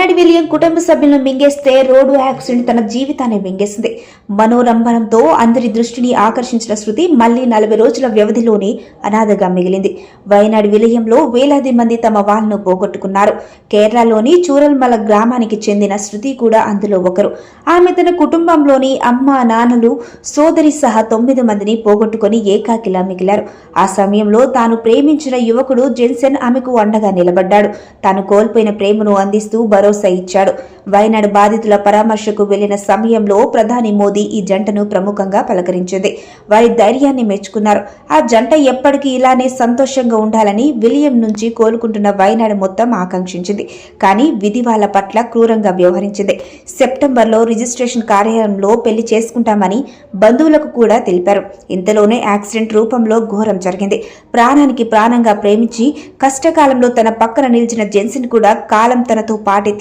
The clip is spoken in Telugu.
వైనాడు విలియం కుటుంబ సభ్యులను మింగేస్తే రోడ్డు యాక్సిడెంట్ తన జీవితాన్ని మింగేసింది. మనోరంభనంతో అందరి దృష్టిని ఆకర్షించిన శృతి మళ్లీ 40 రోజుల వ్యవధిలోనే అనాథగా మిగిలింది. వైనాడు విలియంలో వేలాది మంది తమ వాళ్లను పోగొట్టుకున్నారు. కేరళలోని చూరల్మల గ్రామానికి చెందిన శృతి కూడా అందులో ఒకరు. ఆమె తన కుటుంబంలోని అమ్మ, నాన్నలు, సోదరి సహా 9 మందిని పోగొట్టుకుని ఏకాకిలా మిగిలారు. ఆ సమయంలో తాను ప్రేమించిన యువకుడు జెన్సెన్ ఆమెకు అండగా నిలబడ్డాడు. తాను కోల్పోయిన ప్రేమను అందిస్తూ భరోసా ఇచ్చాడు. వైనాడు బాధితుల పరామర్శకు వెళ్లిన సమయంలో ప్రధాని మోదీ ఈ జంటను ప్రముఖంగా పలకరించింది. వారి ధైర్యాన్ని మెచ్చుకున్నారు. ఆ జంట ఎప్పటికీ ఇలానే సంతోషంగా ఉండాలని విలియం నుంచి కోలుకుంటున్న వైనాడు మొత్తం ఆకాంక్షించింది. కానీ విధి వాళ్ళ పట్ల క్రూరంగా వ్యవహరించింది. సెప్టెంబర్లో రిజిస్ట్రేషన్ కార్యాలయంలో పెళ్లి చేసుకుంటామని బంధువులకు కూడా తెలిపారు. ఇంతలోనే యాక్సిడెంట్ రూపంలో ఘోరం జరిగింది. ప్రాణానికి ప్రాణంగా ప్రేమించి కష్టకాలంలో తన పక్కన నిలిచిన జెన్సన్ కూడా కాలం తనతో పాటే